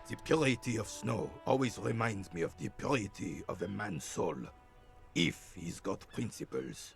The purity of snow always reminds me of the purity of a man's soul, if he's got principles.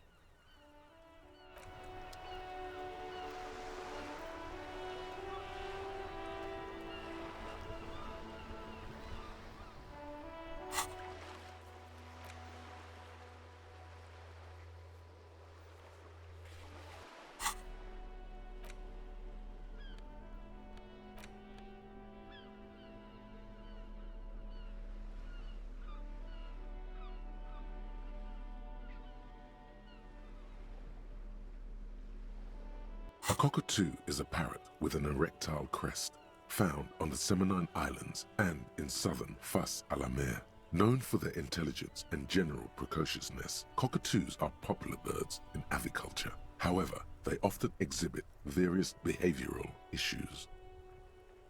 A cockatoo is a parrot with an erectile crest, found on the Seminine Islands and in southern Fas a la Mer. Known for their intelligence and general precociousness, cockatoos are popular birds in aviculture. However, they often exhibit various behavioral issues.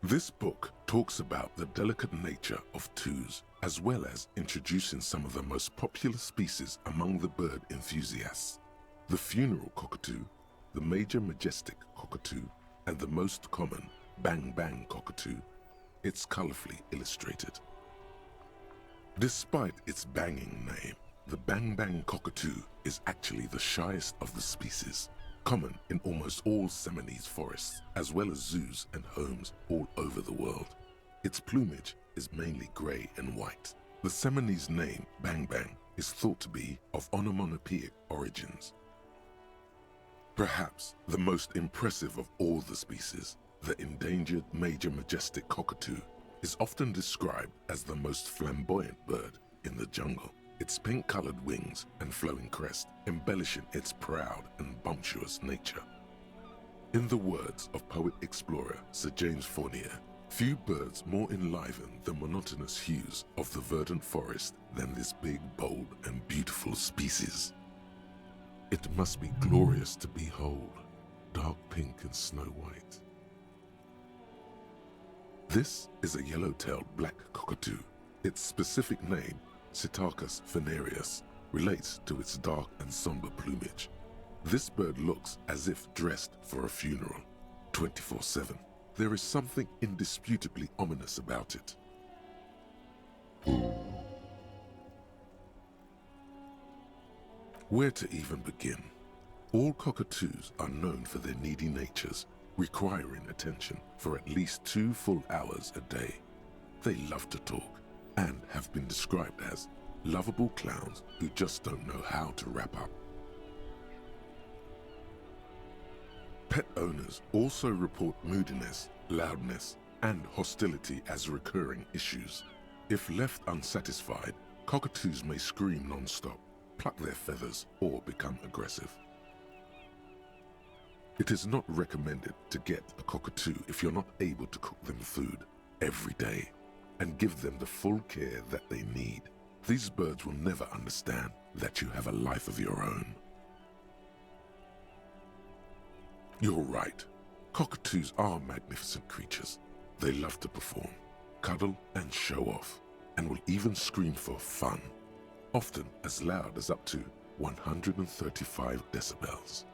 This book talks about the delicate nature of toos, as well as introducing some of the most popular species among the bird enthusiasts. The funeral cockatoo, the major majestic cockatoo, and the most common bang-bang cockatoo. It's colorfully illustrated. Despite its banging name, the bang-bang cockatoo is actually the shyest of the species, common in almost all Seminoles forests, as well as zoos and homes all over the world. Its plumage is mainly gray and white. The Seminoles name bang-bang is thought to be of onomatopoeic origins. Perhaps the most impressive of all the species, the endangered major majestic cockatoo, is often described as the most flamboyant bird in the jungle. Its pink-colored wings and flowing crest embellishing its proud and bumptious nature. In the words of poet-explorer Sir James Fournier, few birds more enliven the monotonous hues of the verdant forest than this big, bold, and beautiful species. It must be glorious to behold, dark pink and snow white. This is a yellow-tailed black cockatoo. Its specific name, Psittacus venereus, relates to its dark and somber plumage. This bird looks as if dressed for a funeral, 24/7. There is something indisputably ominous about it. Where to even begin? All cockatoos are known for their needy natures, requiring attention for at least 2 full hours a day. They love to talk and have been described as lovable clowns who just don't know how to wrap up. Pet owners also report moodiness, loudness, and hostility as recurring issues. If left unsatisfied, cockatoos may scream non-stop, pluck their feathers, or become aggressive. It is not recommended to get a cockatoo if you're not able to cook them food every day and give them the full care that they need. These birds will never understand that you have a life of your own. You're right. Cockatoos are magnificent creatures. They love to perform, cuddle, and show off, and will even scream for fun, often as loud as up to 135 decibels.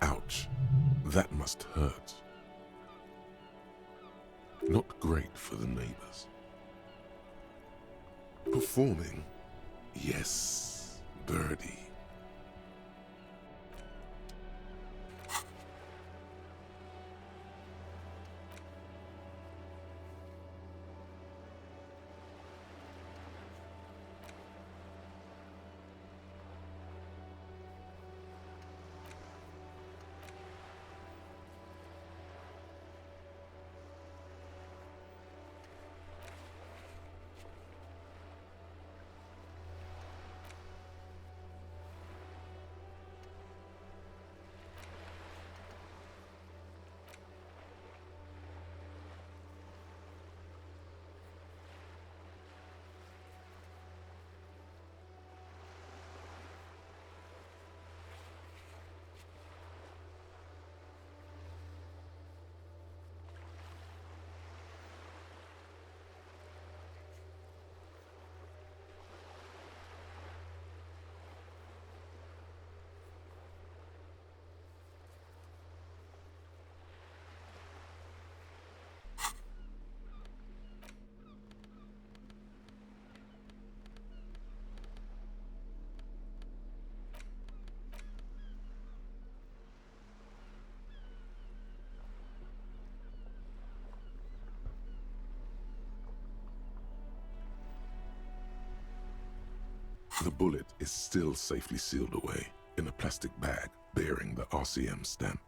Ouch, that must hurt. Not great for the neighbors. Performing? Yes, birdie. The bullet is still safely sealed away in a plastic bag bearing the RCM stamp.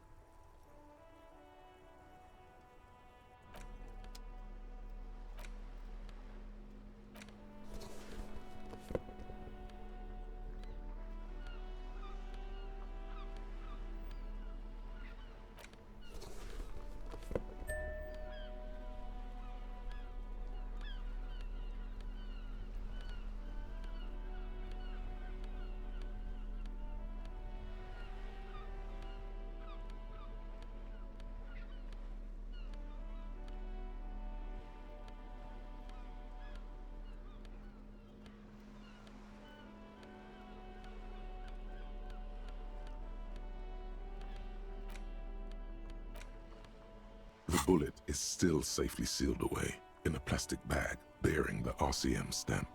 The bullet is still safely sealed away in a plastic bag bearing the RCM stamp.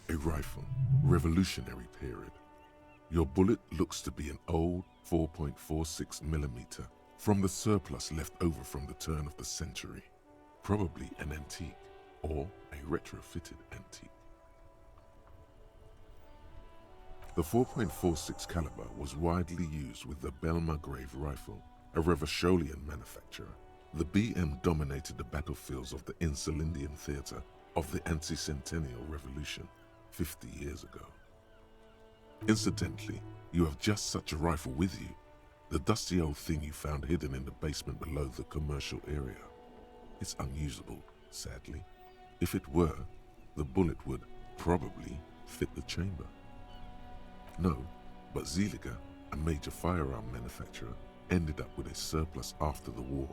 A rifle, Revolutionary period. Your bullet looks to be an old 4.46mm from the surplus left over from the turn of the century. Probably an antique or a retrofitted antique. The 4.46 caliber was widely used with the Belmargrave rifle, a Revacholian manufacturer. The BM dominated the battlefields of the Insulindian theatre of the anti-centennial revolution 50 years ago. Incidentally, you have just such a rifle with you, the dusty old thing you found hidden in the basement below the commercial area. It's unusable, sadly. If it were, the bullet would probably fit the chamber. No, but Zeliger, a major firearm manufacturer, ended up with a surplus after the war,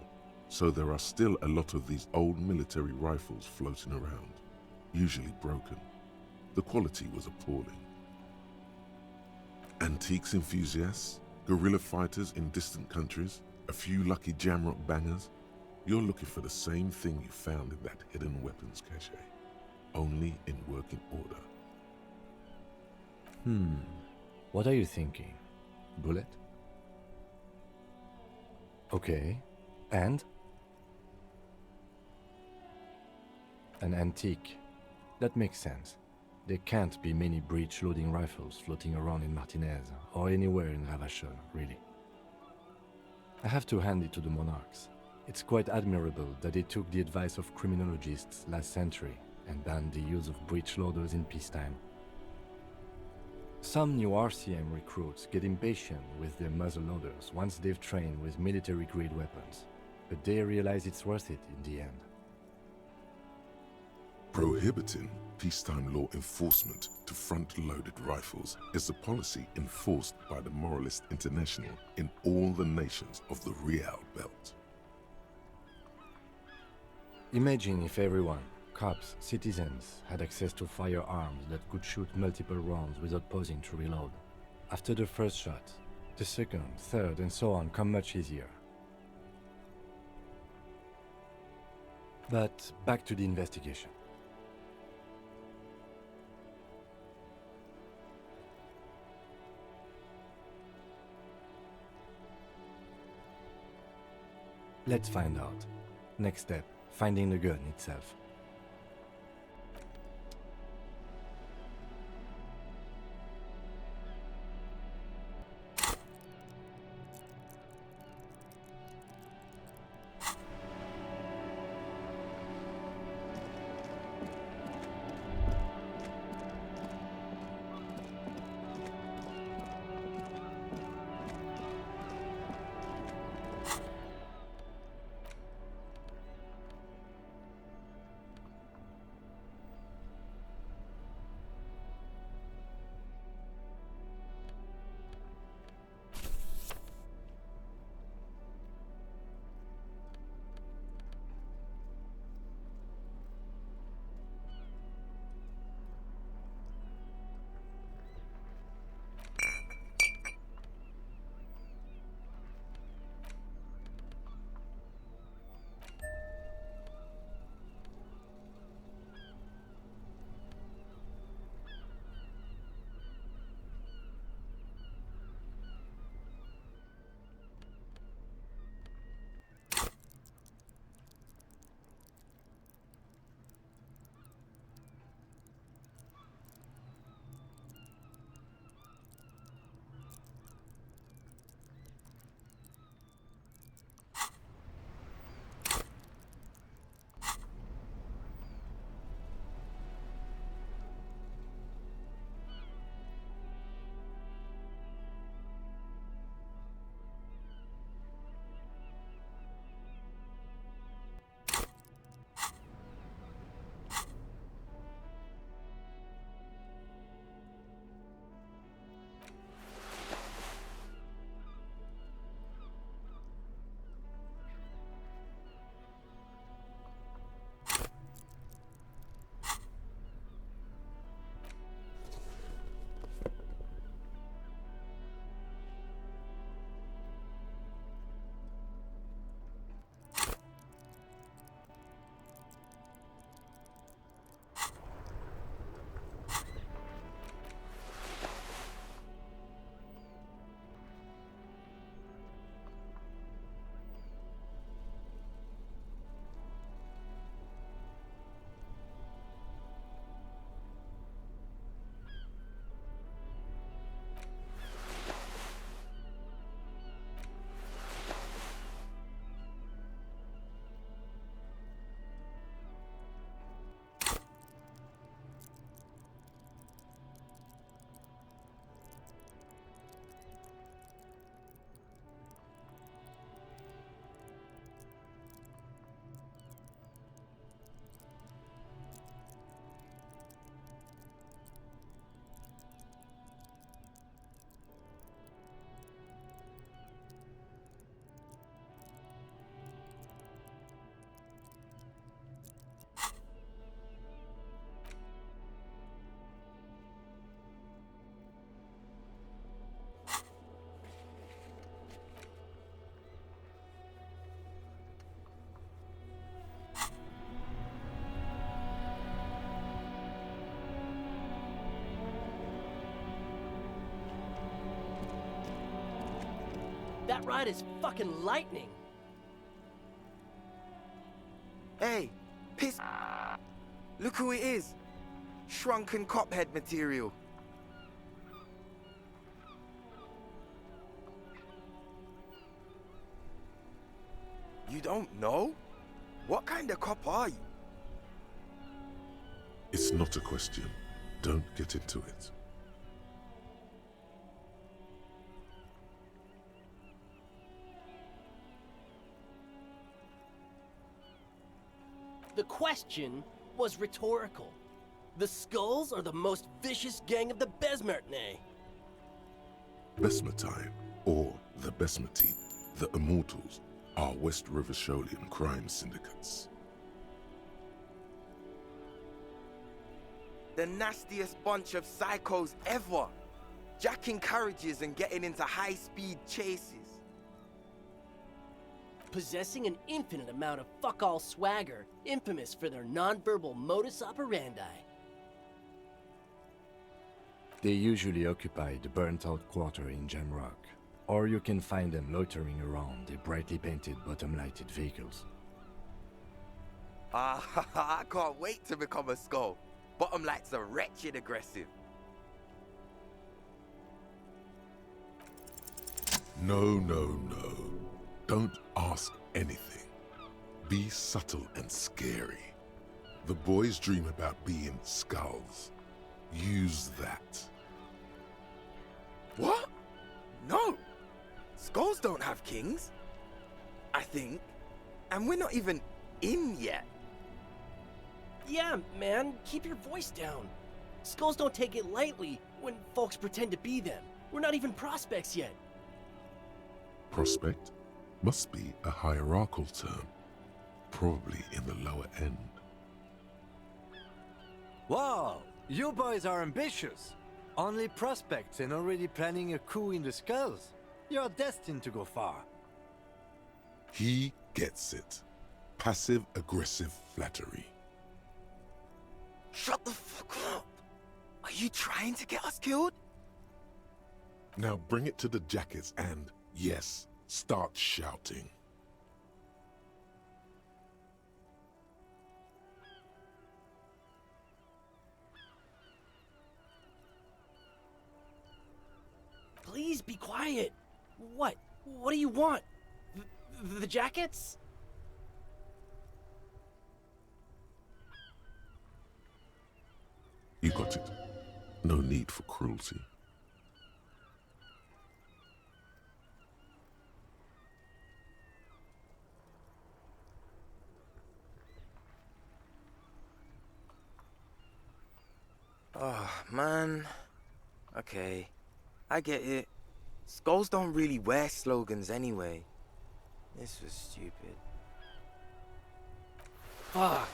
so there are still a lot of these old military rifles floating around, usually broken. The quality was appalling. Antiques enthusiasts, guerrilla fighters in distant countries, a few lucky jamrock bangers, you're looking for the same thing you found in that hidden weapons cache, only in working order. What are you thinking? Bullet? Okay, and? An antique. That makes sense. There can't be many breech-loading rifles floating around in Martinez, or anywhere in Ravachol, really. I have to hand it to the monarchs. It's quite admirable that they took the advice of criminologists last century and banned the use of breech loaders in peacetime. Some new RCM recruits get impatient with their muzzle loaders once they've trained with military-grade weapons, but they realize it's worth it in the end. Prohibiting peacetime law enforcement to front-loaded rifles is a policy enforced by the Moralist International in all the nations of the Real Belt. Imagine if everyone, cops, citizens, had access to firearms that could shoot multiple rounds without pausing to reload. After the first shot, the second, third, and so on come much easier. But back to the investigation. Let's find out. Next step, finding the gun itself. That ride is fucking lightning. Hey, piss. Look who it is. Shrunken cophead material. You don't know? What kind of cop are you? It's not a question. Don't get into it. The question was rhetorical. The Skulls are the most vicious gang of the Besmertne. Besmatine, or the Besmati, the Immortals, are West Rivisholian crime syndicates. The nastiest bunch of psychos ever. Jacking carriages and getting into high-speed chases. Possessing an infinite amount of fuck-all swagger, infamous for their non-verbal modus operandi. They usually occupy the burnt-out quarter in Jamrock, or you can find them loitering around their brightly painted bottom-lighted vehicles. I can't wait to become a skull. Bottom lights are wretched aggressive. No, no, no. Don't ask anything. Be subtle and scary. The boys dream about being skulls. Use that. What? No! Skulls don't have kings. I think. And we're not even in yet. Yeah, man, keep your voice down. Skulls don't take it lightly when folks pretend to be them. We're not even prospects yet. Prospect must be a hierarchical term, probably in the lower end. Wow, you boys are ambitious. Only prospects and already planning a coup in the Skulls. You're destined to go far. He gets it. Passive-aggressive flattery. Shut the fuck up! Are you trying to get us killed? Now bring it to the jackets and, yes, start shouting. Please be quiet. What? What do you want? The jackets? You got it. No need for cruelty. Oh, man. Okay. I get it. Skulls don't really wear slogans anyway. This was stupid. Fuck.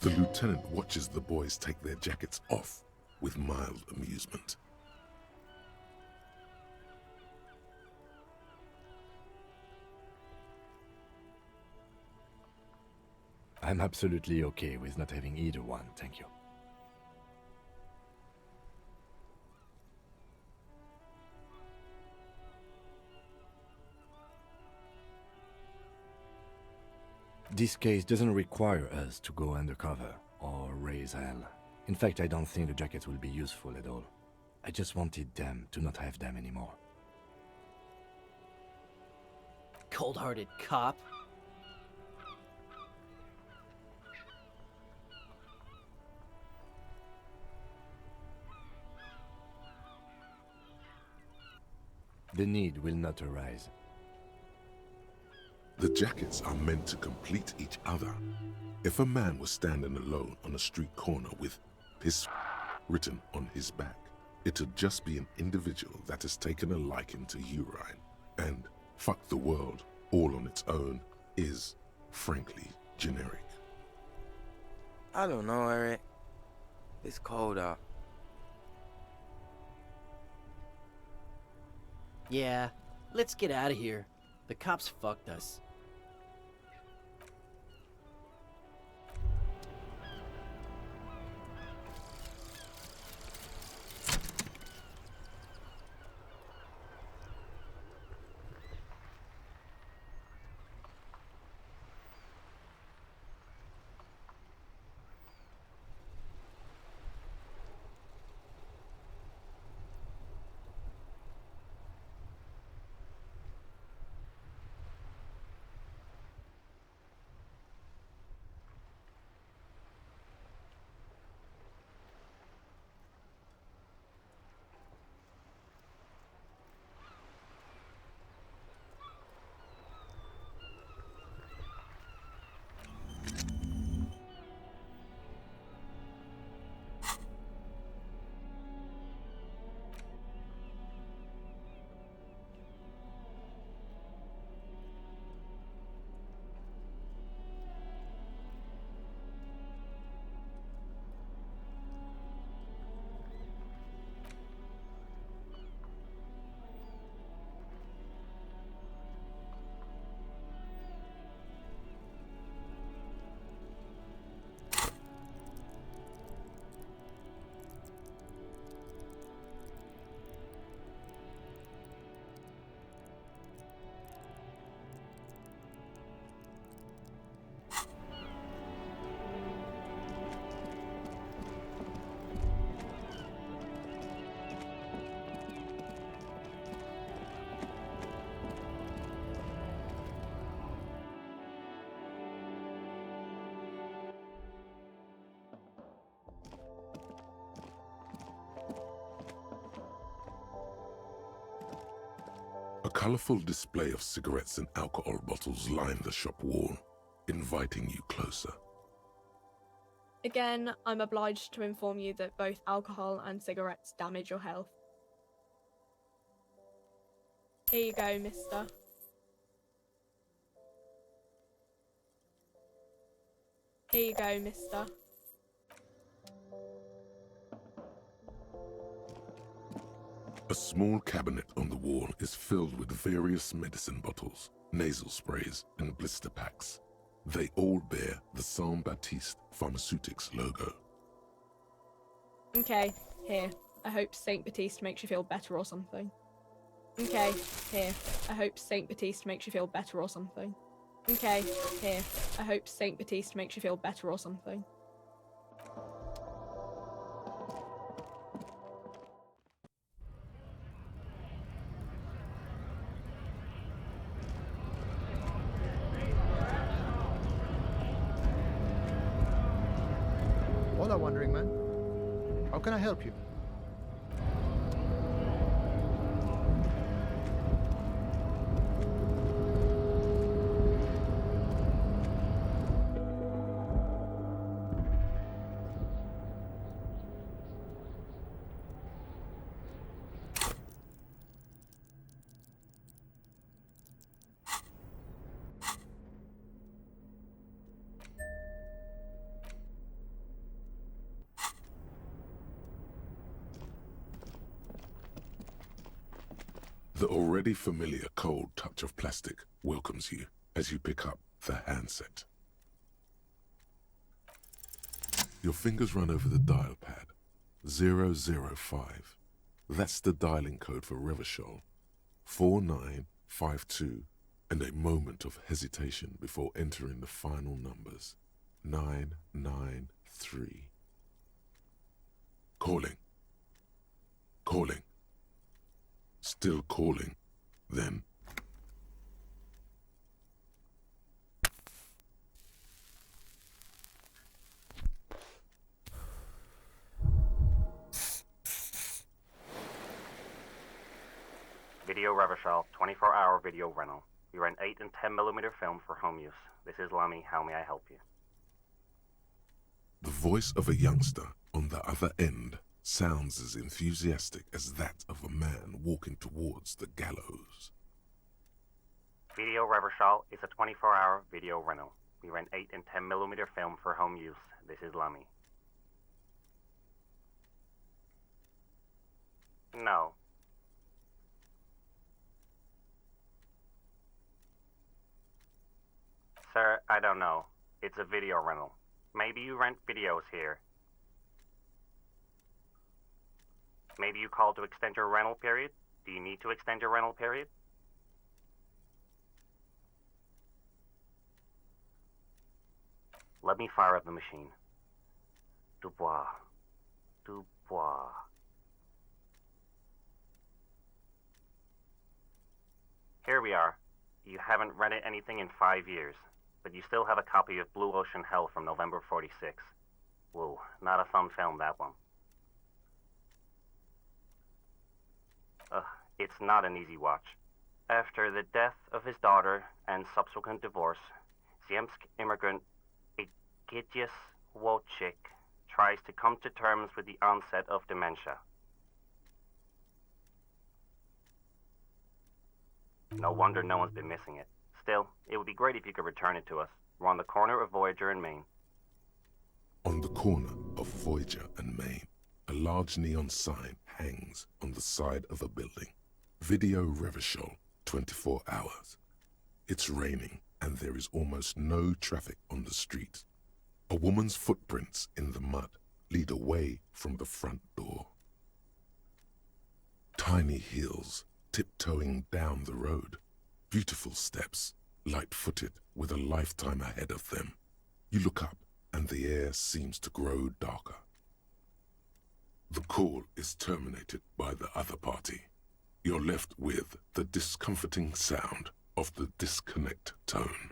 The lieutenant watches the boys take their jackets off with mild amusement. I'm absolutely okay with not having either one, thank you. This case doesn't require us to go undercover or raise hell. In fact, I don't think the jackets will be useful at all. I just wanted them to not have them anymore. Cold-hearted cop. The need will not arise. The jackets are meant to complete each other. If a man was standing alone on a street corner with piss written on his back, it'd just be an individual that has taken a liking to urine. And fuck the world all on its own is, frankly, generic. I don't know, Eric. It's cold out. Yeah, let's get out of here. The cops fucked us. colourful display of cigarettes and alcohol bottles line the shop wall, inviting you closer. Again, I'm obliged to inform you that both alcohol and cigarettes damage your health. Here you go, mister. Here you go, mister. A small cabinet on the wall is filled with various medicine bottles, nasal sprays, and blister packs. They all bear the Saint Baptiste Pharmaceutics logo. Okay, here. I hope Saint Baptiste makes you feel better or something. Okay, here. I hope Saint Baptiste makes you feel better or something. Okay, here. I hope Saint Baptiste makes you feel better or something. Hola, Wandering Man. How can I help you? The already familiar cold touch of plastic welcomes you as you pick up the handset. Your fingers run over the dial pad. 005. That's the dialing code for Revachol. 4952, and a moment of hesitation before entering the final numbers. 993. Calling. Calling. Still calling. Then. Video Revachol, 24-hour video rental. We rent 8 and 10mm film for home use. This is Lamy. How may I help you? The voice of a youngster on the other end sounds as enthusiastic as that of a man walking towards the gallows. Video Revachol is a 24-hour video rental. We rent 8 and 10mm film for home use. This is Lamy. No. Sir, I don't know. It's a video rental. Maybe you rent videos here. Maybe you called to extend your rental period? Do you need to extend your rental period? Let me fire up the machine. Dubois. Dubois. Here we are. You haven't rented anything in 5 years, but you still have a copy of Blue Ocean Hell from November 46. Whoa, not a fun film, that one. It's not an easy watch. After the death of his daughter and subsequent divorce, Ziemsk immigrant Egidius Wojcik tries to come to terms with the onset of dementia. No wonder no one's been missing it. Still, it would be great if you could return it to us. We're on the corner of Voyager and Main. On the corner of Voyager and Main, a large neon sign hangs on the side of a building. Video Revachol, 24 hours. It's raining and there is almost no traffic on the street. A woman's footprints in the mud lead away from the front door. Tiny heels tiptoeing down the road. Beautiful steps, light-footed with a lifetime ahead of them. You look up and the air seems to grow darker. The call is terminated by the other party. You're left with the discomforting sound of the disconnect tone.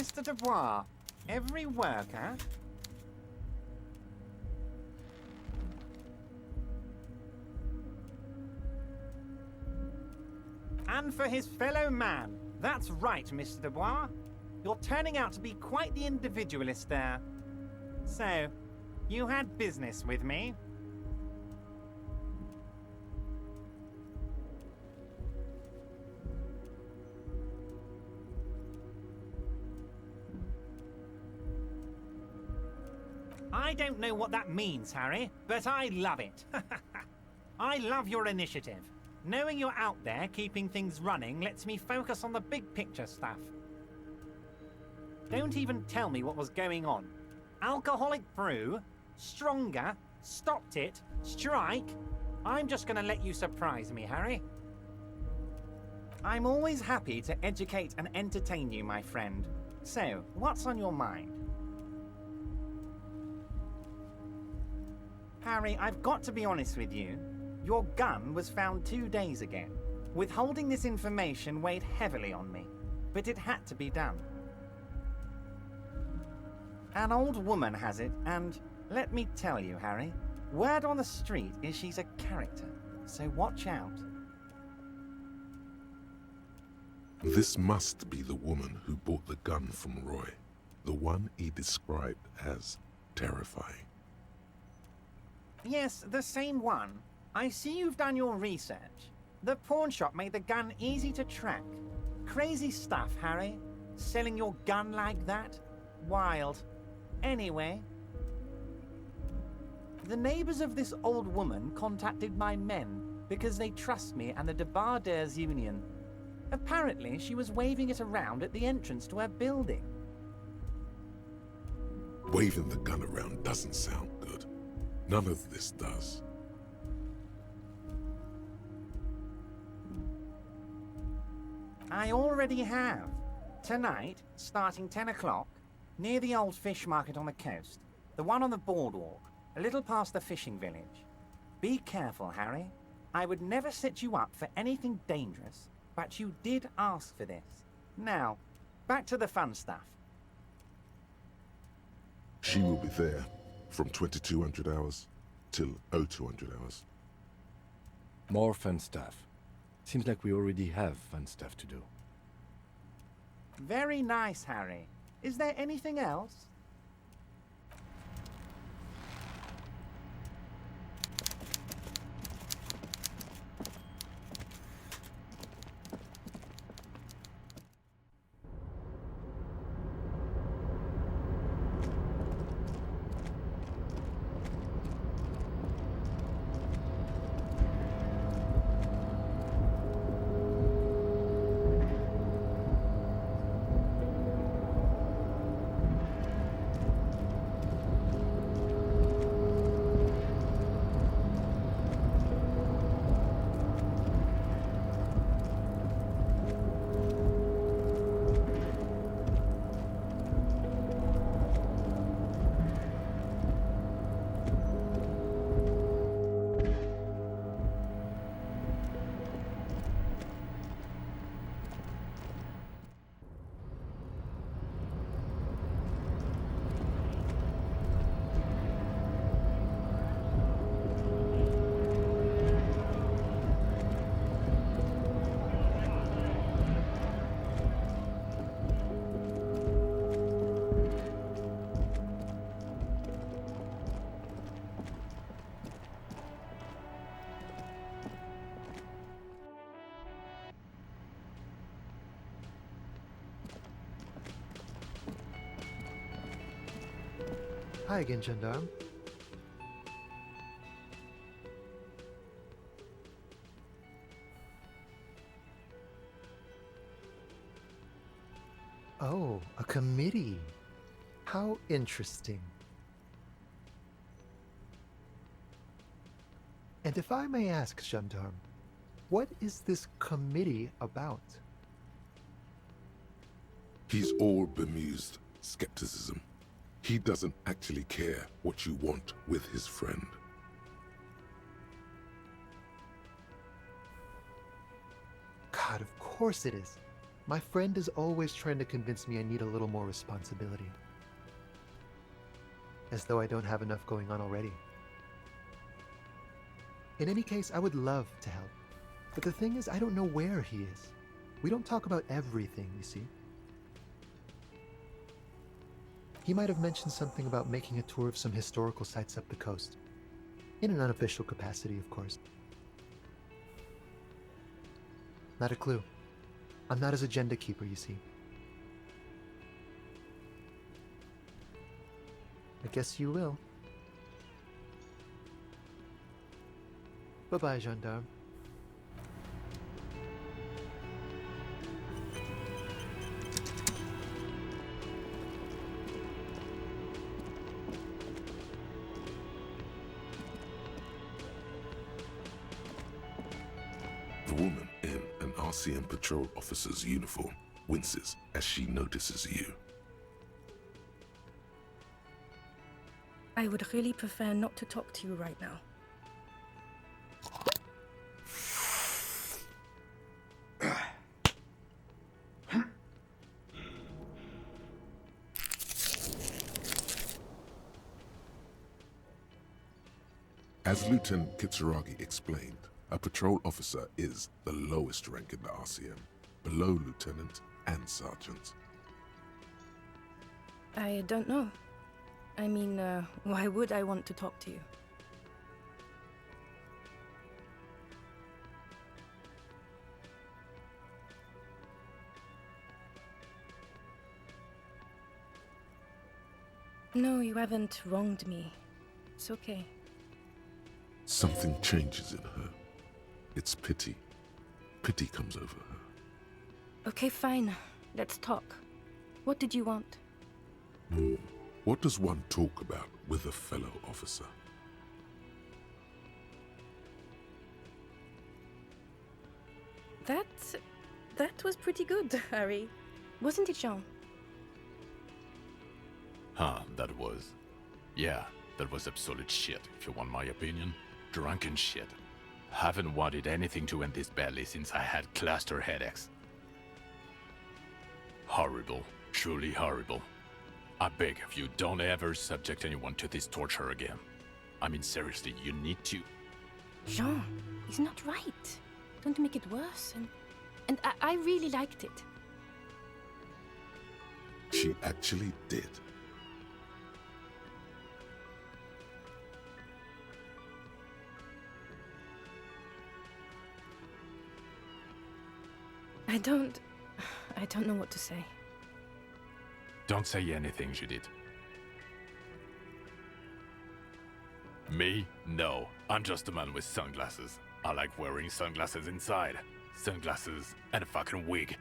Mr. Dubois, every worker... And for his fellow man. That's right, Mr. Dubois. You're turning out to be quite the individualist there. So, you had business with me? I don't know what that means, Harry, but I love it. I love your initiative. Knowing you're out there keeping things running lets me focus on the big picture stuff. Don't even tell me what was going on. Alcoholic brew? Stronger? Stopped it? Strike? I'm just gonna let you surprise me, Harry. I'm always happy to educate and entertain you, my friend. So, what's on your mind? Harry, I've got to be honest with you. Your gun was found 2 days ago. Withholding this information weighed heavily on me, but it had to be done. An old woman has it, and let me tell you, Harry, word on the street is she's a character, so watch out. This must be the woman who bought the gun from Roy, the one he described as terrifying. Yes, the same one. I see you've done your research. The pawn shop made the gun easy to track. Crazy stuff, Harry. Selling your gun like that? Wild. Anyway. The neighbors of this old woman contacted my men because they trust me and the Debardeurs Union. Apparently, she was waving it around at the entrance to her building. Waving the gun around doesn't sound good. None of this does. I already have. Tonight, starting 10 o'clock, near the old fish market on the coast. The one on the boardwalk, a little past the fishing village. Be careful, Harry. I would never set you up for anything dangerous, but you did ask for this. Now, back to the fun stuff. She will be there from 2200 hours till 0200 hours. More fun stuff. Seems like we already have fun stuff to do. Very nice, Harry. Is there anything else? Hi again, gendarme. Oh, a committee. How interesting. And if I may ask, gendarme, what is this committee about? He's all bemused skepticism. He doesn't actually care what you want with his friend. God, of course it is. My friend is always trying to convince me I need a little more responsibility. As though I don't have enough going on already. In any case, I would love to help. But the thing is, I don't know where he is. We don't talk about everything, you see. He might have mentioned something about making a tour of some historical sites up the coast. In an unofficial capacity, of course. Not a clue. I'm not his agenda keeper, you see. I guess you will. Bye-bye, gendarme. The woman in an RCM patrol officer's uniform winces as she notices you. I would really prefer not to talk to you right now. As Lieutenant Kitsuragi explained, a patrol officer is the lowest rank in the RCM, below lieutenant and sergeant. I don't know. I mean, why would I want to talk to you? No, you haven't wronged me. It's okay. Something changes in her. It's pity. Pity comes over her. Okay, fine. Let's talk. What did you want? What does one talk about with a fellow officer? That was pretty good, Harry. Wasn't it, Jean? That was... Yeah, that was absolute shit, if you want my opinion. Drunken shit. Haven't wanted anything to end this badly since I had cluster headaches. Horrible. Truly horrible. I beg of you, don't ever subject anyone to this torture again. I mean, seriously, you need to... Jean, he's not right. Don't make it worse, and I really liked it. She actually did. I don't know what to say. Don't say anything, Judith. Me? No. I'm just a man with sunglasses. I like wearing sunglasses inside. Sunglasses and a fucking wig.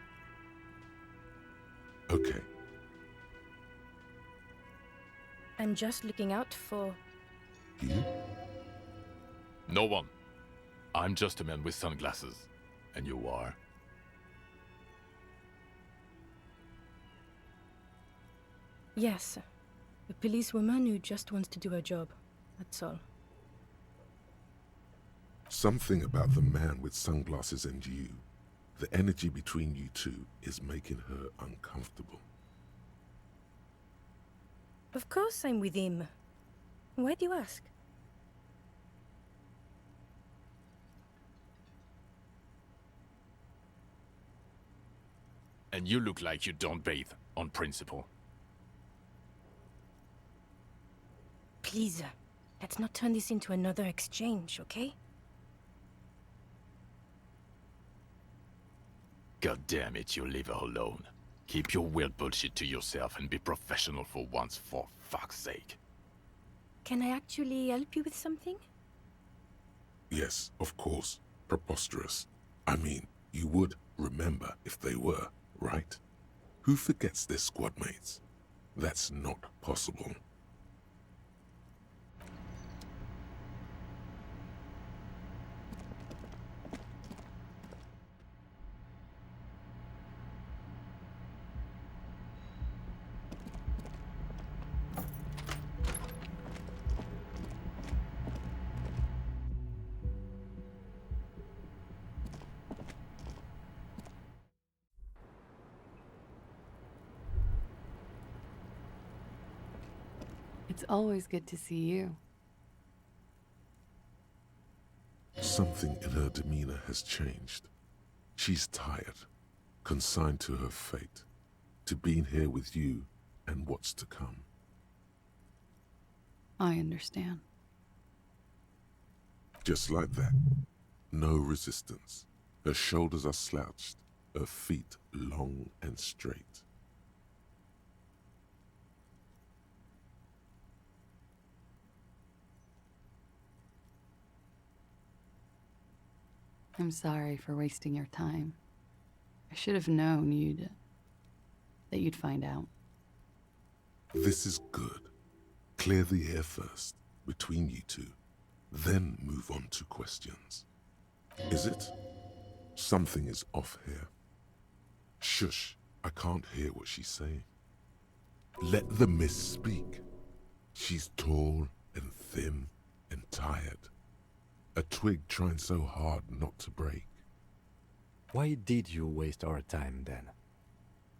Okay. I'm just looking out for... You? No one. I'm just a man with sunglasses. And you are? Yes. A policewoman who just wants to do her job. That's all. Something about the man with sunglasses and you, the energy between you two, is making her uncomfortable. Of course I'm with him. Why do you ask? And you look like you don't bathe, on principle. Please, let's not turn this into another exchange, okay? God damn it, you leave her alone. Keep your weird bullshit to yourself and be professional for once, for fuck's sake. Can I actually help you with something? Yes, of course. Preposterous. I mean, you would remember if they were, right? Who forgets their squad mates? That's not possible. It's always good to see you. Something in her demeanor has changed. She's tired, consigned to her fate, to being here with you and what's to come. I understand. Just like that. No resistance. Her shoulders are slouched, her feet long and straight. I'm sorry for wasting your time. I should have known that you'd find out. This is good. Clear the air first, between you two, then move on to questions. Is it? Something is off here. Shush, I can't hear what she's saying. Let the miss speak. She's tall and thin and tired. A twig trying so hard not to break. Why did you waste our time then?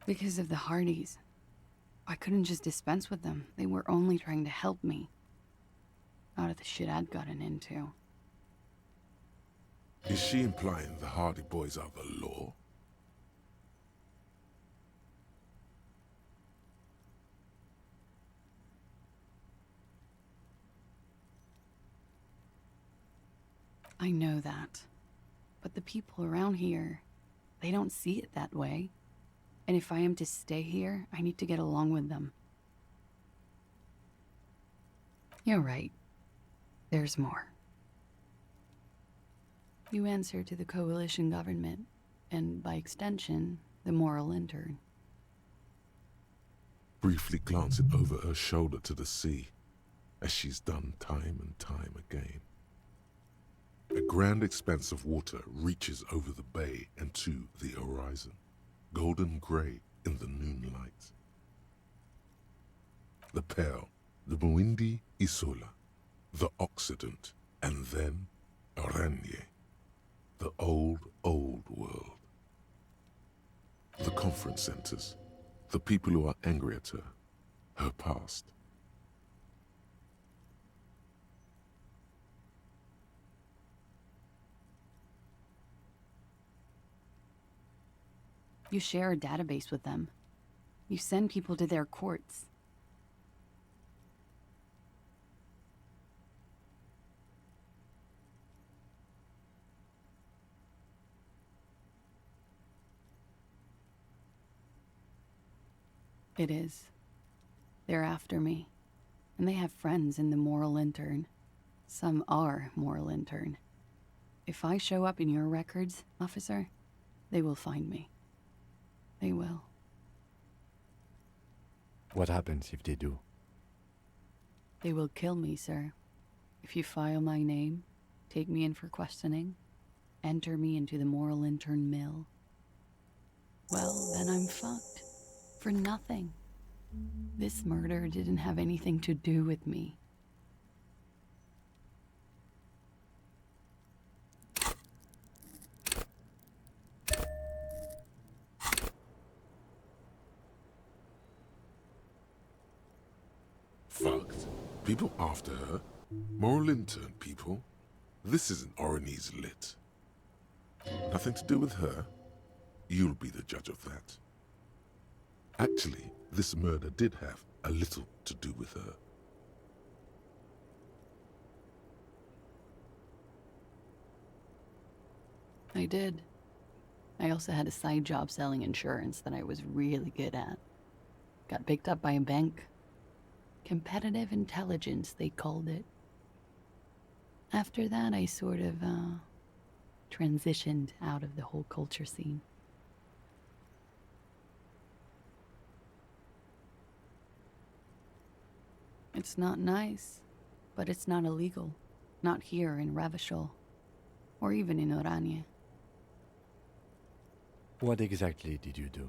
Because of the Hardys. I couldn't just dispense with them. They were only trying to help me. Out of the shit I'd gotten into. Is she implying the Hardy boys are the law? I know that. But the people around here, they don't see it that way. And if I am to stay here, I need to get along with them. You're right. There's more. You answer to the coalition government, and by extension, the moral intern. Briefly glancing over her shoulder to the sea, as she's done time and time again. A grand expanse of water reaches over the bay and to the horizon, golden grey in the noonlight. The Pearl, the Muindi Isola, the Occident, and then Oranje, the old world. The conference centers, the people who are angry at her past. You share a database with them. You send people to their courts. It is. They're after me. And they have friends in the moral intern. Some are moral intern. If I show up in your records, officer, they will find me. They will. What happens if they do? They will kill me, sir. If you file my name, take me in for questioning, enter me into the moral intern mill, well, then I'm fucked. For nothing. This murder didn't have anything to do with me. Fucked. People after her? Moral intern people? This isn't Orionese lit. Nothing to do with her? You'll be the judge of that. Actually, this murder did have a little to do with her. I did. I also had a side job selling insurance that I was really good at. Got picked up by a bank. Competitive intelligence, they called it. After that, I sort of, transitioned out of the whole culture scene. It's not nice, but it's not illegal. Not here in Ravachol, or even in Oranje. What exactly did you do?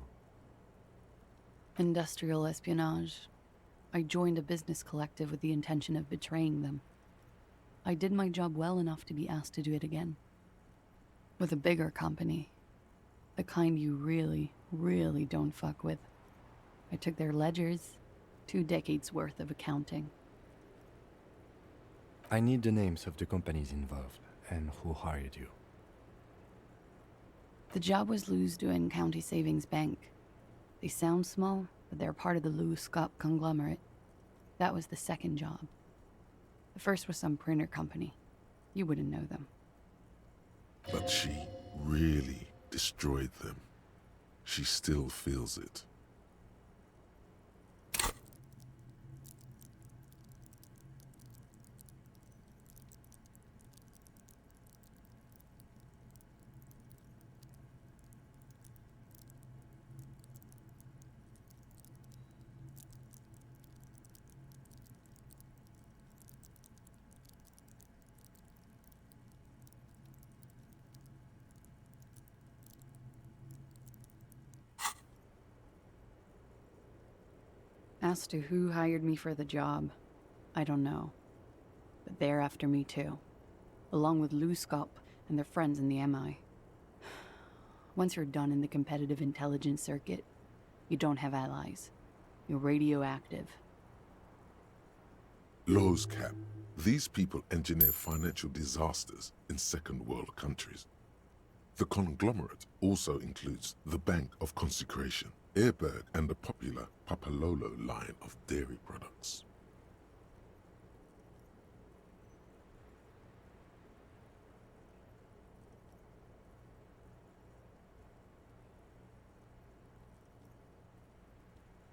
Industrial espionage. I joined a business collective with the intention of betraying them. I did my job well enough to be asked to do it again. With a bigger company. The kind you really, really don't fuck with. I took their ledgers, 2 decades worth of accounting, I need the names of the companies involved and who hired you. The job was Lou's doing County Savings Bank. They sound small, but they're part of the Lou Scott conglomerate. That was the second job. The first was some printer company. You wouldn't know them. But she really destroyed them. She still feels it. As to who hired me for the job, I don't know. But they're after me too, along with Lou Scott and their friends in the MI. Once you're done in the competitive intelligence circuit, you don't have allies. You're radioactive. Laws Cap. These people engineer financial disasters in second world countries. The conglomerate also includes the Bank of Consecration, Airberg, and the popular Papalolo line of dairy products.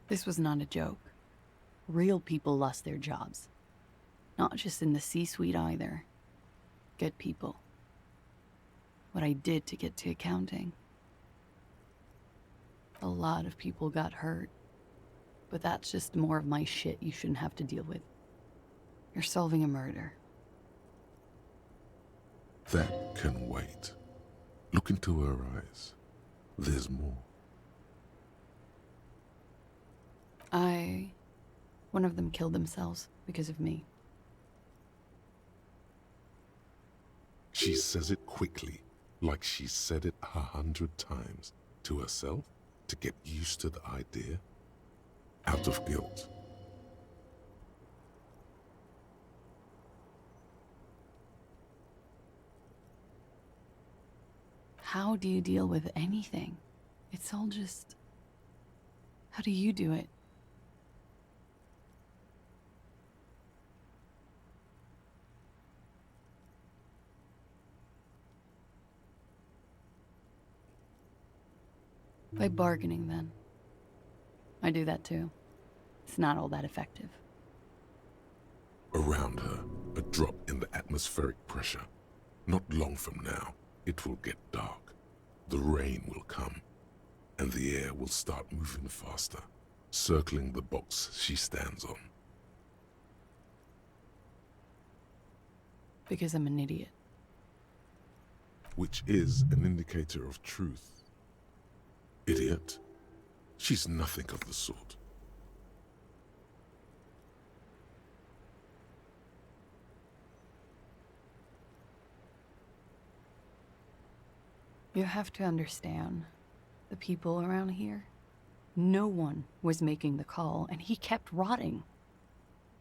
This was not a joke. Real people lost their jobs. Not just in the C-suite either. Good people. What I did to get to accounting. A lot of people got hurt. But that's just more of my shit you shouldn't have to deal with. You're solving a murder. That can wait. Look into her eyes. There's more. One of them killed themselves because of me. She says it quickly, like she said it 100 times, to herself, to get used to the idea, out of guilt. How do you deal with anything? It's all just... How do you do it? By bargaining, then. I do that too. It's not all that effective. Around her, a drop in the atmospheric pressure. Not long from now, it will get dark. The rain will come, and the air will start moving faster, circling the box she stands on. Because I'm an idiot. Which is an indicator of truth. Idiot. She's nothing of the sort. You have to understand, the people around here, no one was making the call, and he kept rotting.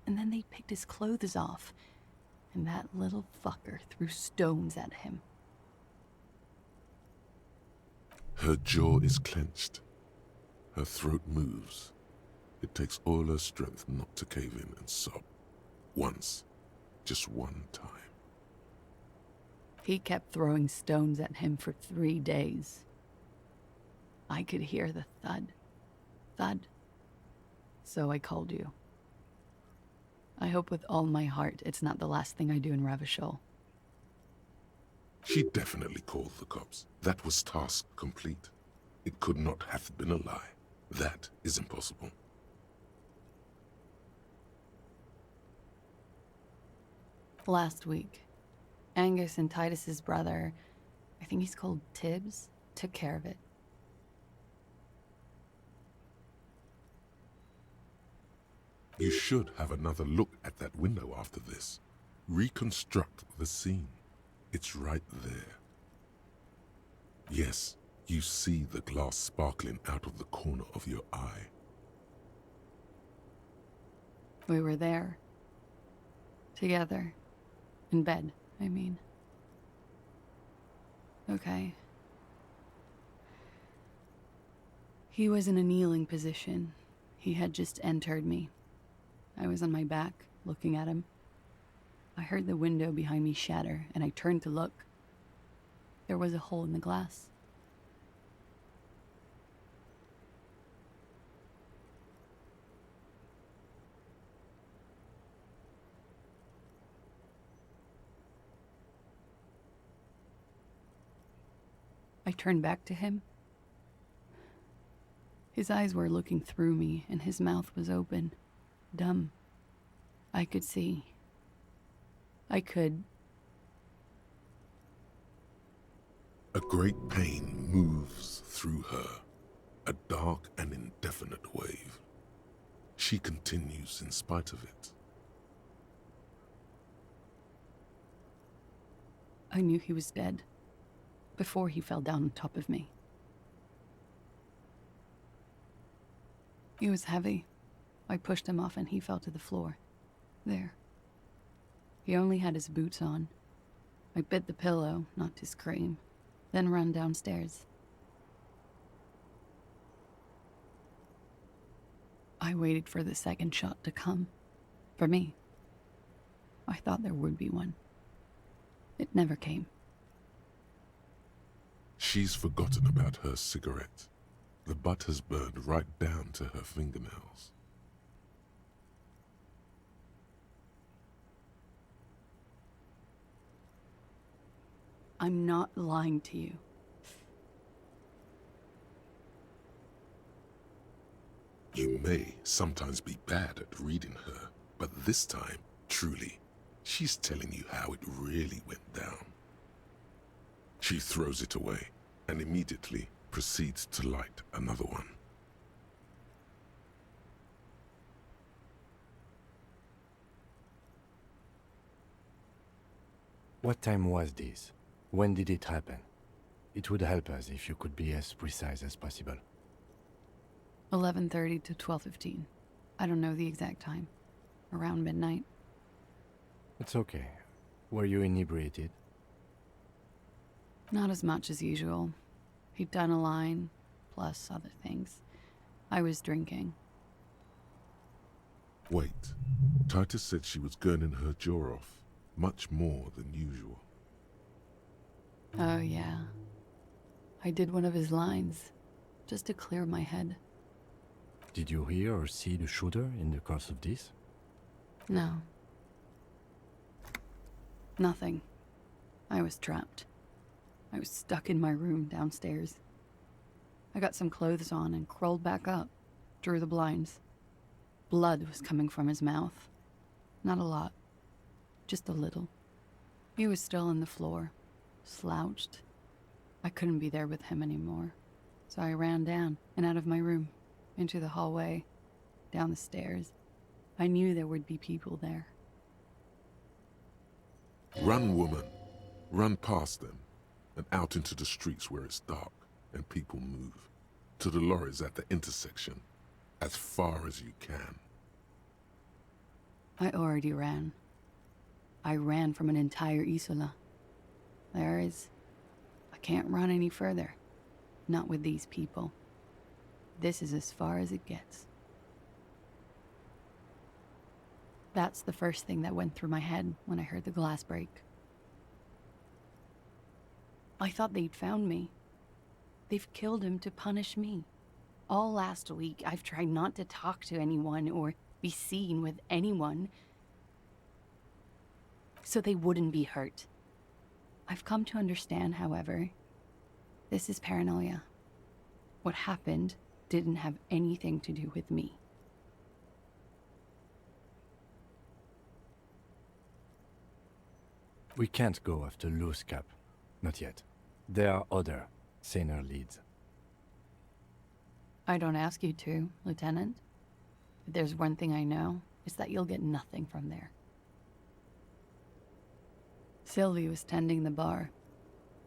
And then they picked his clothes off, and that little fucker threw stones at him. Her jaw is clenched. Her throat moves. It takes all her strength not to cave in and sob. Once. Just one time. He kept throwing stones at him for 3 days. I could hear the thud. Thud. So I called you. I hope with all my heart it's not the last thing I do in Ravachol. She definitely called the cops. That was task complete. It could not have been a lie. That is impossible. Last week, Angus and Titus's brother, I think he's called Tibbs, took care of it. You should have another look at that window after this. Reconstruct the scene. It's right there. Yes, you see the glass sparkling out of the corner of your eye. We were there. Together. In bed, I mean. Okay. He was in a kneeling position. He had just entered me. I was on my back, looking at him. I heard the window behind me shatter, and I turned to look. There was a hole in the glass. I turned back to him. His eyes were looking through me, and his mouth was open, dumb. I could see. I could. A great pain moves through her, a dark and indefinite wave. She continues in spite of it. I knew he was dead before he fell down on top of me. He was heavy. I pushed him off and he fell to the floor. There. He only had his boots on. I bit the pillow, not to scream, then ran downstairs. I waited for the second shot to come. For me. I thought there would be one. It never came. She's forgotten about her cigarette. The butt has burned right down to her fingernails. I'm not lying to you. You may sometimes be bad at reading her, but this time, truly, she's telling you how it really went down. She throws it away and immediately proceeds to light another one. What time was this? When did it happen? It would help us if you could be as precise as possible. 11:30 to 12:15. I don't know the exact time. Around midnight. It's okay. Were you inebriated? Not as much as usual. He'd done a line, plus other things. I was drinking. Wait. Titus said she was gurning her jaw off, much more than usual. Oh, yeah. I did one of his lines, just to clear my head. Did you hear or see the shooter in the course of this? No. Nothing. I was trapped. I was stuck in my room downstairs. I got some clothes on and crawled back up, drew the blinds. Blood was coming from his mouth. Not a lot. Just a little. He was still on the floor, slouched. I couldn't be there with him anymore, so I ran down and out of my room, into the hallway, down the stairs. I knew there would be people there. Run, woman. Run past them and out into the streets where it's dark and people move. To the lorries at the intersection, as far as you can. I already ran. I ran from an entire Isola. I can't run any further. Not with these people. This is as far as it gets. That's the first thing that went through my head when I heard the glass break. I thought they'd found me. They've killed him to punish me. All last week, I've tried not to talk to anyone or be seen with anyone so they wouldn't be hurt. I've come to understand, however, this is paranoia. What happened didn't have anything to do with me. We can't go after loose cap. Not yet. There are other, saner leads. I don't ask you to, Lieutenant. If there's one thing I know, it's that you'll get nothing from there. Sylvie was tending the bar.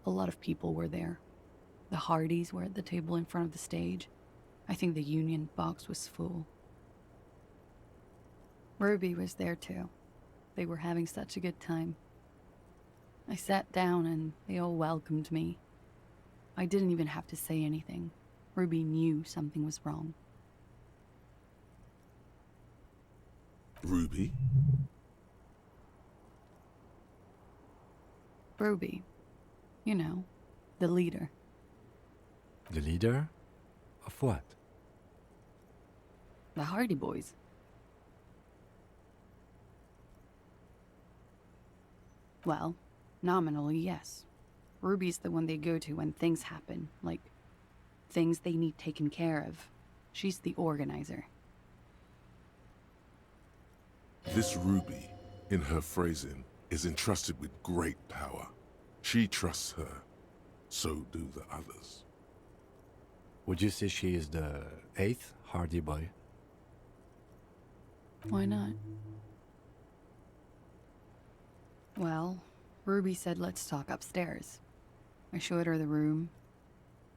A lot of people were there. The Hardys were at the table in front of the stage. I think the Union box was full. Ruby was there too. They were having such a good time. I sat down and they all welcomed me. I didn't even have to say anything. Ruby knew something was wrong. Ruby? Ruby. You know, the leader. The leader? Of what? The Hardy Boys. Well, nominally, yes. Ruby's the one they go to when things happen, like things they need taken care of. She's the organizer. This Ruby, in her phrasing, is entrusted with great power. She trusts her. So do the others. Would you say she is the 8th Hardy Boy? Why not? Well, Ruby said let's talk upstairs. I showed her the room.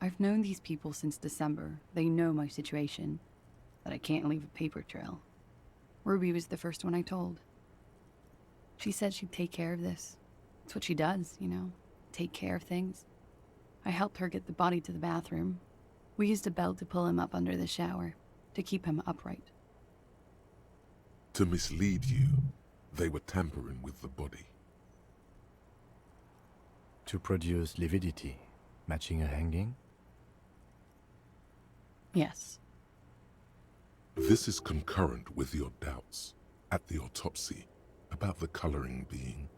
I've known these people since December. They know my situation, that I can't leave a paper trail. Ruby was the first one I told. She said she'd take care of this. It's what she does, you know, take care of things. I helped her get the body to the bathroom. We used a belt to pull him up under the shower, to keep him upright. To mislead you, they were tampering with the body. To produce lividity, matching a hanging? Yes. This is concurrent with your doubts at the autopsy about the coloring being.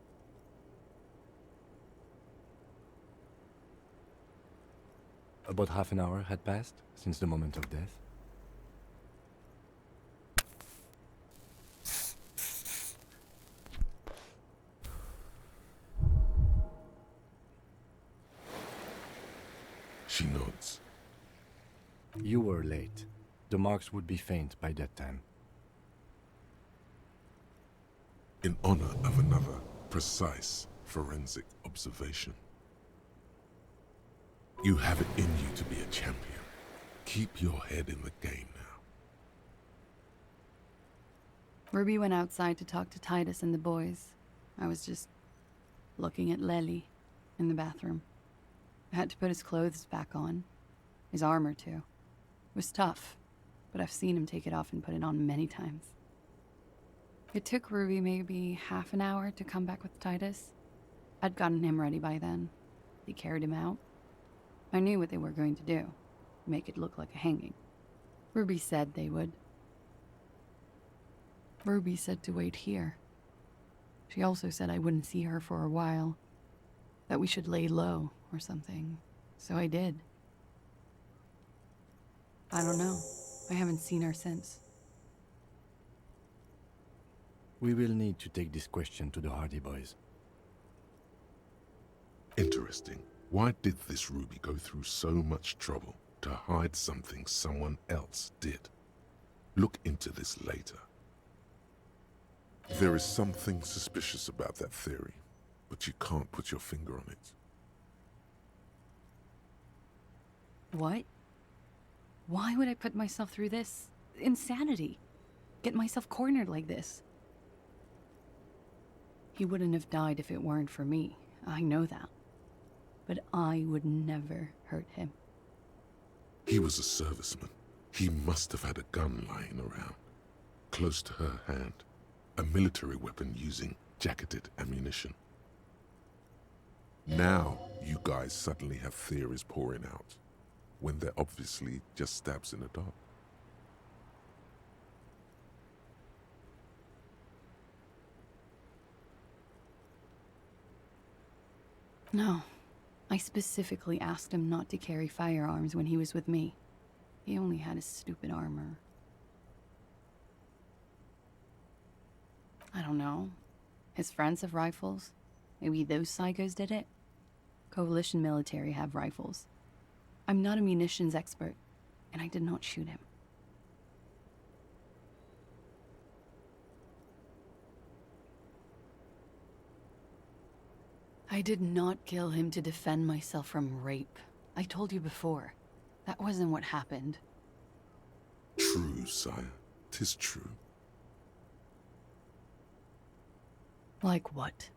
About half an hour had passed since the moment of death. She nods. You were late. The marks would be faint by that time. In honor of another precise forensic observation. You have it in you to be a champion. Keep your head in the game now. Ruby went outside to talk to Titus and the boys. I was just looking at Lely in the bathroom. I had to put his clothes back on. His armor, too. It was tough, but I've seen him take it off and put it on many times. It took Ruby maybe half an hour to come back with Titus. I'd gotten him ready by then. They carried him out. I knew what they were going to do. Make it look like a hanging. Ruby said they would. Ruby said to wait here. She also said I wouldn't see her for a while. That we should lay low or something. So I did. I don't know. I haven't seen her since. We will need to take this question to the Hardy Boys. Interesting. Why did this Ruby go through so much trouble to hide something someone else did? Look into this later. There is something suspicious about that theory, but you can't put your finger on it. What? Why would I put myself through this? Insanity. Get myself cornered like this. He wouldn't have died if it weren't for me. I know that. But I would never hurt him. He was a serviceman. He must have had a gun lying around, close to her hand. A military weapon using jacketed ammunition. Now, you guys suddenly have theories pouring out, when they're obviously just stabs in the dark. No. I specifically asked him not to carry firearms when he was with me. He only had his stupid armor. I don't know. His friends have rifles. Maybe those psychos did it? Coalition military have rifles. I'm not a munitions expert, and I did not shoot him. I did not kill him to defend myself from rape. I told you before. That wasn't what happened. True, sire. 'Tis true. Like what?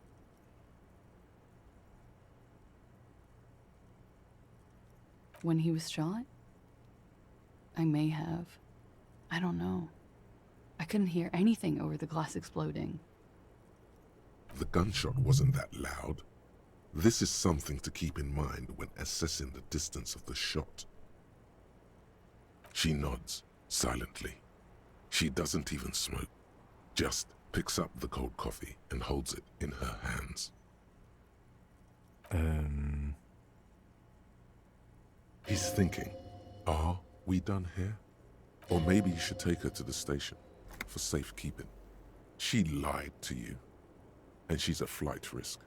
when he was shot? I may have. I don't know. I couldn't hear anything over the glass exploding. The gunshot wasn't that loud. This is something to keep in mind when assessing the distance of the shot. She nods, silently. She doesn't even smoke, just picks up the cold coffee and holds it in her hands. He's thinking, are we done here? Or maybe you should take her to the station for safekeeping. She lied to you, and she's a flight risk.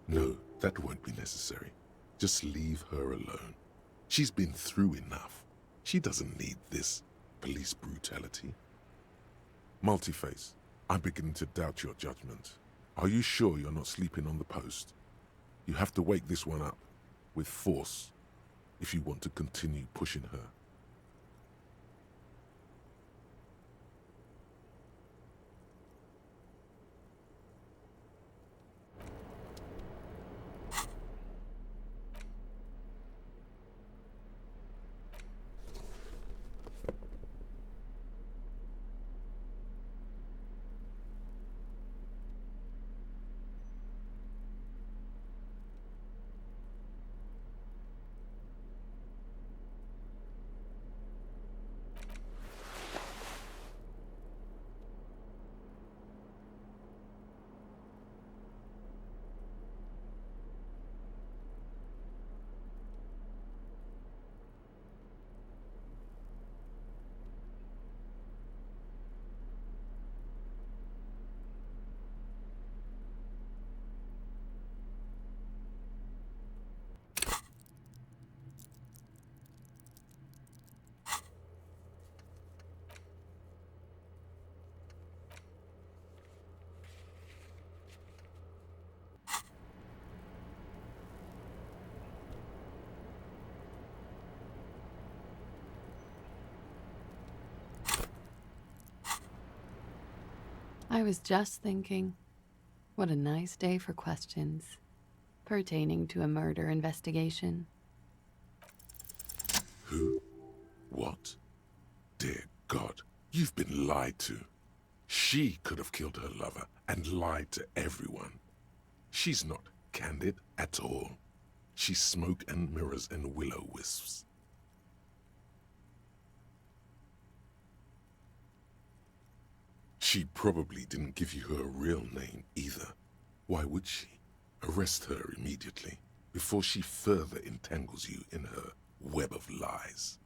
No, that won't be necessary. Just leave her alone. She's been through enough. She doesn't need this police brutality. Multiface, I'm beginning to doubt your judgment. Are you sure you're not sleeping on the post? You have to wake this one up with force if you want to continue pushing her. I was just thinking, what a nice day for questions pertaining to a murder investigation. Who? What? Dear God, you've been lied to. She could have killed her lover and lied to everyone. She's not candid at all. She's smoke and mirrors and will-o-wisps. She probably didn't give you her real name either. Why would she? Arrest her immediately before she further entangles you in her web of lies.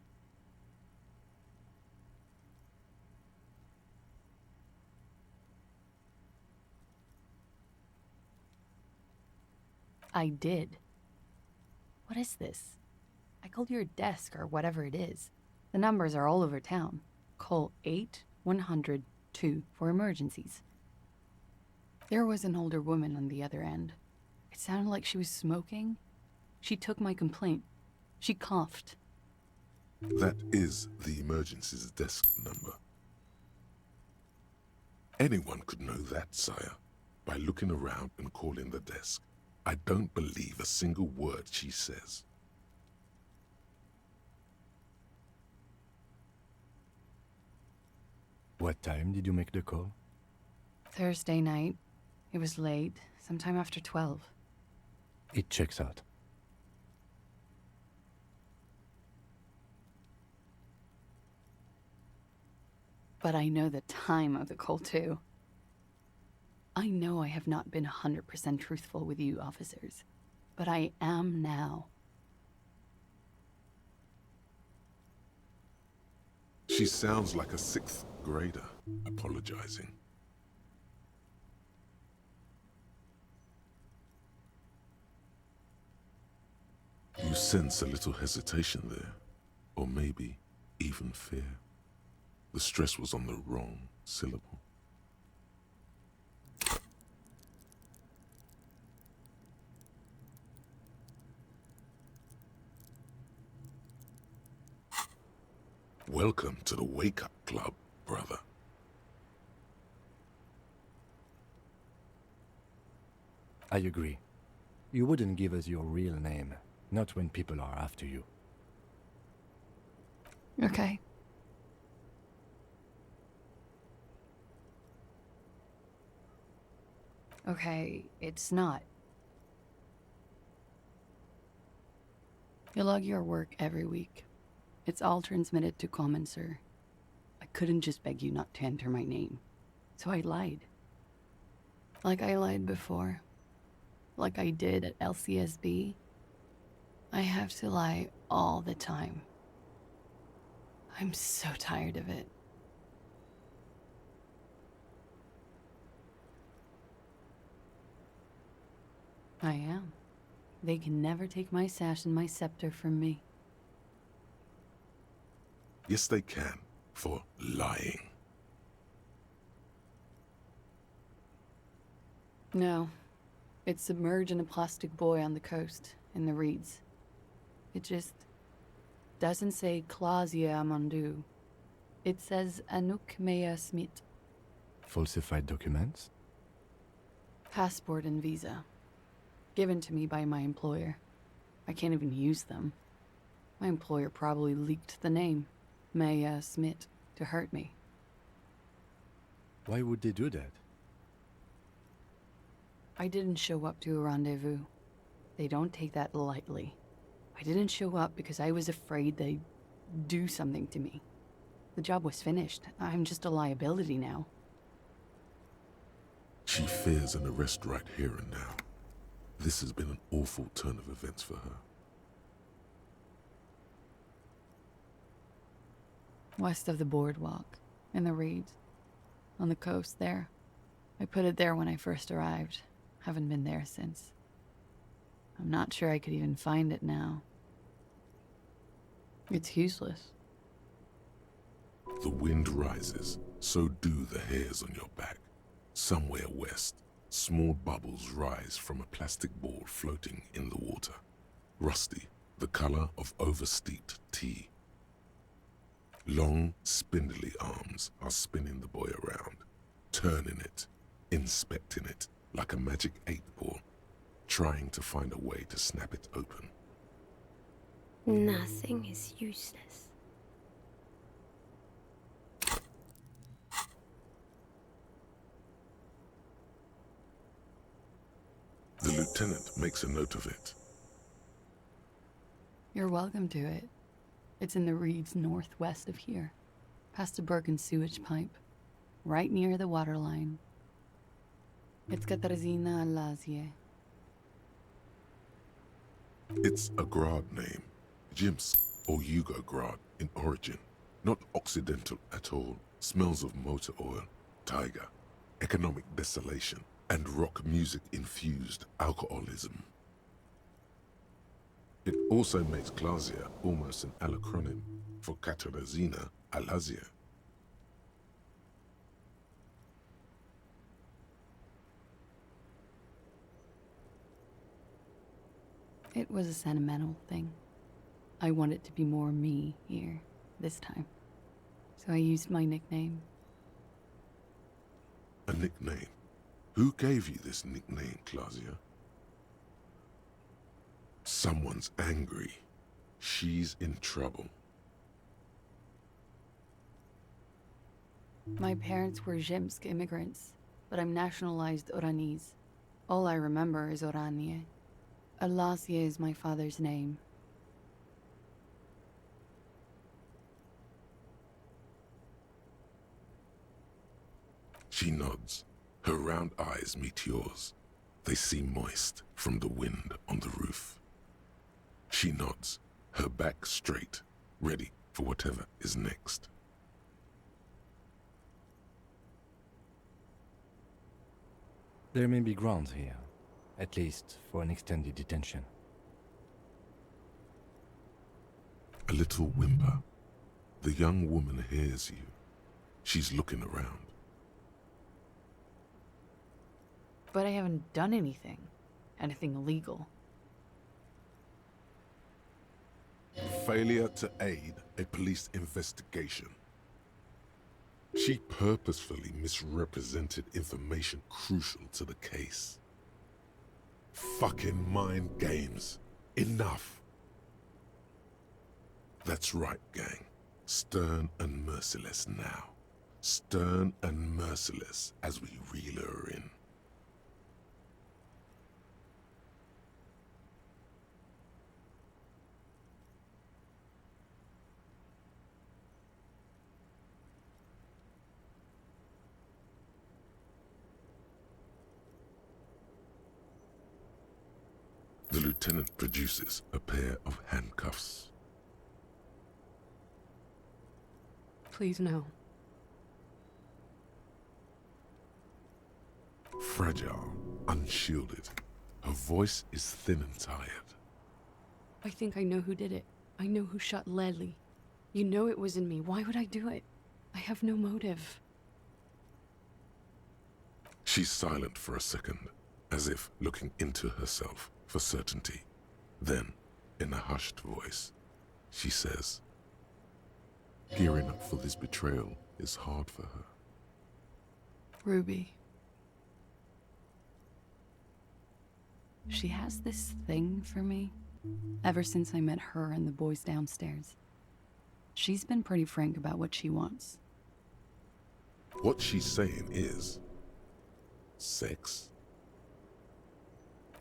I did. What is this? I called your desk or whatever it is. The numbers are all over town. Call 8-100-2 for emergencies. There was an older woman on the other end. It sounded like she was smoking. She took my complaint. She coughed. That is the emergencies desk number. Anyone could know that, sire, by looking around and calling the desk. I don't believe a single word she says. What time did you make the call? Thursday night. It was late, sometime after 12. It checks out. But I know the time of the call, too. I know I have not been 100% truthful with you, officers, but I am now. She sounds like a 6th grader, apologizing. You sense a little hesitation there, or maybe even fear. The stress was on the wrong syllable. Welcome to the Wake Up Club, brother. I agree. You wouldn't give us your real name. Not when people are after you. Okay. Okay, it's not. You log your work every week. It's all transmitted to Common, sir. I couldn't just beg you not to enter my name. So I lied. Like I lied before. Like I did at LCSB. I have to lie all the time. I'm so tired of it. I am. They can never take my sash and my scepter from me. Yes, they can, for lying. No. It's submerged in a plastic buoy on the coast, in the reeds. It just doesn't say Clausia Amandu. It says Anouk Mea Smith. Falsified documents? Passport and visa. Given to me by my employer. I can't even use them. My employer probably leaked the name, Mea Smith, to hurt me. Why would they do that? I didn't show up to a rendezvous. They don't take that lightly. I didn't show up because I was afraid they'd do something to me. The job was finished. I'm just a liability now. She fears an arrest right here and now. This has been an awful turn of events for her. West of the boardwalk, in the reeds, on the coast there. I put it there when I first arrived. Haven't been there since. I'm not sure I could even find it now. It's useless. The wind rises, so do the hairs on your back. Somewhere west, small bubbles rise from a plastic ball floating in the water. Rusty, the color of oversteeped tea. Long, spindly arms are spinning the buoy around, turning it, inspecting it like a magic 8-ball, trying to find a way to snap it open. Nothing is useless. The lieutenant makes a note of it. You're welcome to it. It's in the reeds northwest of here, past a broken sewage pipe, right near the waterline. It's Katarzyna Lazie. It's a Grad name, Jimsk or Yugo-Grad in origin, not Occidental at all. Smells of motor oil, tiger, economic desolation, and rock music-infused alcoholism. It also makes Clausia almost an alacronym for Katarzyna Alazia. It was a sentimental thing. I wanted to be more me here, this time. So I used my nickname. A nickname? Who gave you this nickname, Clausia? Someone's angry. She's in trouble. My parents were Zemsk immigrants, but I'm nationalized Oranese. All I remember is Oranje. Alasia is my father's name. She nods. Her round eyes meet yours. They seem moist from the wind on the roof. She nods, her back straight, ready for whatever is next. There may be grounds here, at least for an extended detention. A little whimper. The young woman hears you. She's looking around. But I haven't done anything. Anything illegal. Failure to aid a police investigation. She purposefully misrepresented information crucial to the case. Fucking mind games. Enough. That's right, gang. Stern and merciless now. Stern and merciless as we reel her in. The lieutenant produces a pair of handcuffs. Please, no. Fragile, unshielded. Her voice is thin and tired. I think I know who did it. I know who shot Leslie. You know it wasn't me. Why would I do it? I have no motive. She's silent for a second, as if looking into herself for certainty. Then, in a hushed voice, she says, "Gearing up for this betrayal is hard for her." Ruby. She has this thing for me ever since I met her and the boys downstairs. She's been pretty frank about what she wants. What she's saying is sex.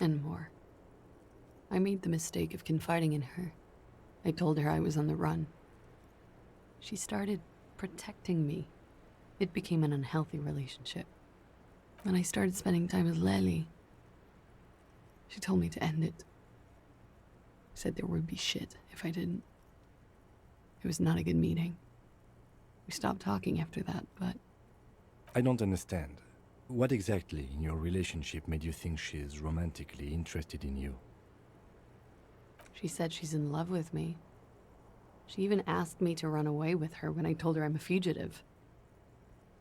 And more. I made the mistake of confiding in her. I told her I was on the run. She started protecting me. It became an unhealthy relationship. When I started spending time with Leslie, she told me to end it. Said there would be shit if I didn't. It was not a good meeting. We stopped talking after that, but... I don't understand. What exactly in your relationship made you think she is romantically interested in you? She said she's in love with me. She even asked me to run away with her when I told her I'm a fugitive.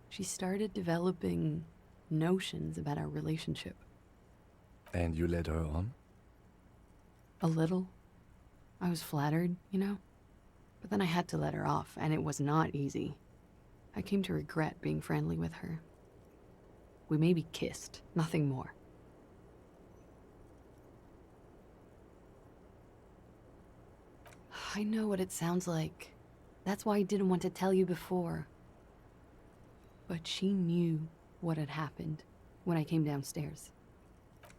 She started developing notions about our relationship. And you led her on? A little. I was flattered, you know? But then I had to let her off, and it was not easy. I came to regret being friendly with her. We maybe kissed, nothing more. I know what it sounds like. That's why I didn't want to tell you before. But she knew what had happened when I came downstairs.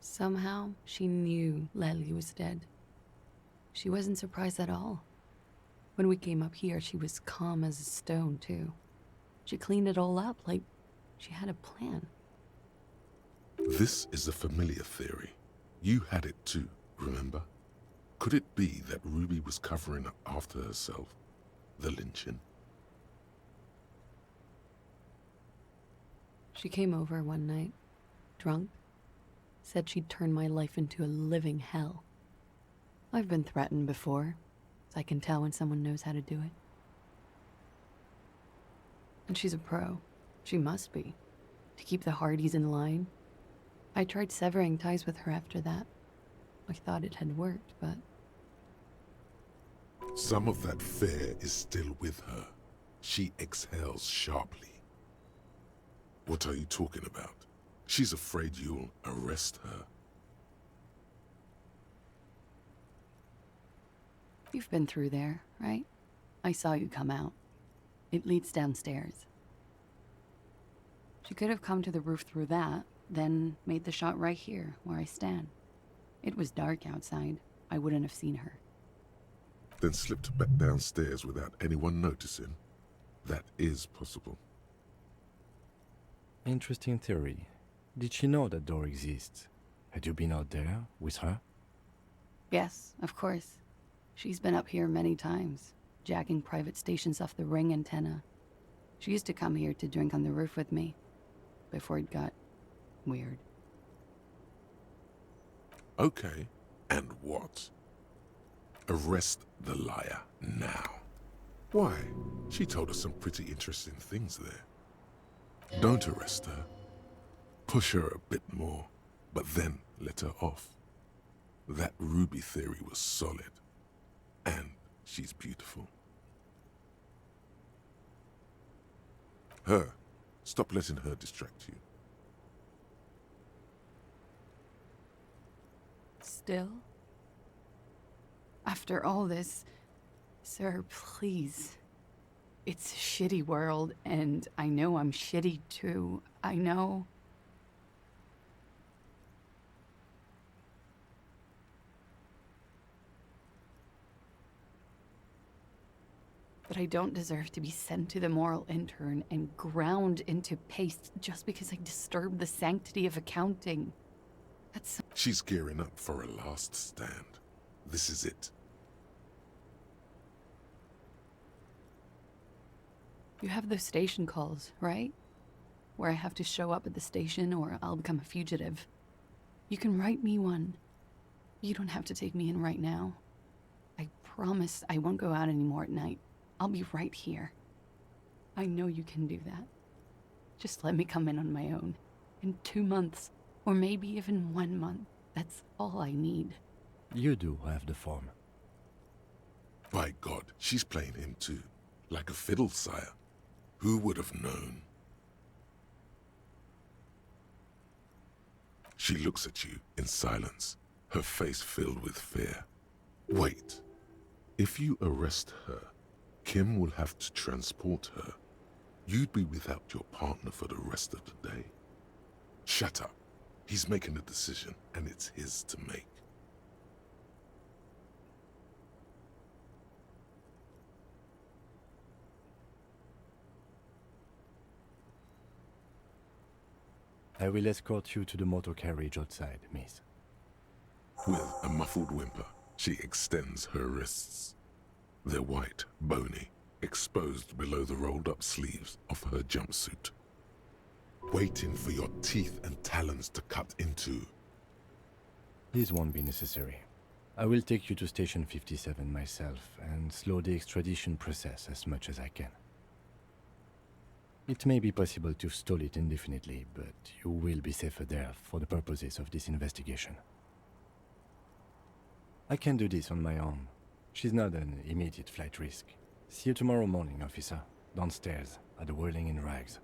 Somehow, she knew Leslie was dead. She wasn't surprised at all. When we came up here, she was calm as a stone, too. She cleaned it all up like she had a plan. This is a familiar theory. You had it too, remember? Could it be that Ruby was covering up after herself, the lynching? She came over one night, drunk, said she'd turn my life into a living hell. I've been threatened before, so I can tell when someone knows how to do it. And she's a pro. She must be. To keep the Hardys in line. I tried severing ties with her after that. I thought it had worked, but... Some of that fear is still with her. She exhales sharply. What are you talking about? She's afraid you'll arrest her. You've been through there, right? I saw you come out. It leads downstairs. She could have come to the roof through that, then made the shot right here, where I stand. It was dark outside. I wouldn't have seen her. Then slipped back downstairs without anyone noticing. That is possible. Interesting theory. Did she know that door exists? Had you been out there with her? Yes, of course. She's been up here many times, jacking private stations off the ring antenna. She used to come here to drink on the roof with me, before it got weird. Okay, and what? Arrest the liar now. Why? She told us some pretty interesting things there. Don't arrest her. Push her a bit more, but then let her off. That Ruby theory was solid. And she's beautiful. Her. Stop letting her distract you. Still? After all this, Sir, please. It's a shitty world, and I know I'm shitty too. I know. But I don't deserve to be sent to the moral intern and ground into paste just because I disturbed the sanctity of accounting. That's... She's gearing up for a last stand. This is it. You have those station calls, right? Where I have to show up at the station or I'll become a fugitive. You can write me one. You don't have to take me in right now. I promise I won't go out anymore at night. I'll be right here. I know you can do that. Just let me come in on my own. In 2 months, or maybe even 1 month. That's all I need. You do have the form. By God, she's playing him too. Like a fiddle, sire. Who would have known? She looks at you in silence, her face filled with fear. Wait. If you arrest her, Kim will have to transport her. You'd be without your partner for the rest of the day. Shut up. He's making a decision, and it's his to make. I will escort you to the motor carriage outside, miss. With a muffled whimper, she extends her wrists. They're white, bony, exposed below the rolled-up sleeves of her jumpsuit. Waiting for your teeth and talons to cut into. This won't be necessary. I will take you to Station 57 myself and slow the extradition process as much as I can. It may be possible to stall it indefinitely, but you will be safer there for the purposes of this investigation. I can do this on my own. She's not an immediate flight risk. See you tomorrow morning, officer. Downstairs, at the Whirling in Rags.